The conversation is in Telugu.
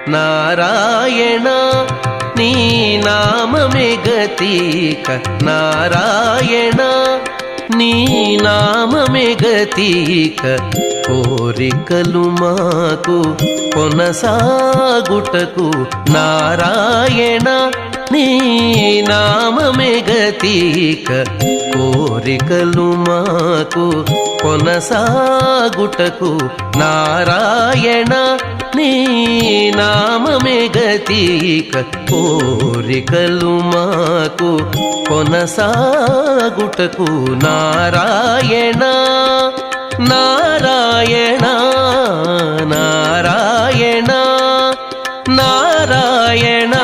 నారాయణ నీ నామమే గతిక నారాయణ నీ నామమే గతిక కోరికలు మాకు కొనసాగుటకు నారాయణ నీ నామమే గతిక కోరికలు మాకు కొనసాగుటకు నారాయణ నీ నామమే గతిక కోరికలు మాకు కొనసాగుటకు నారాయణ నారాయణ నారాయణ నారాయణ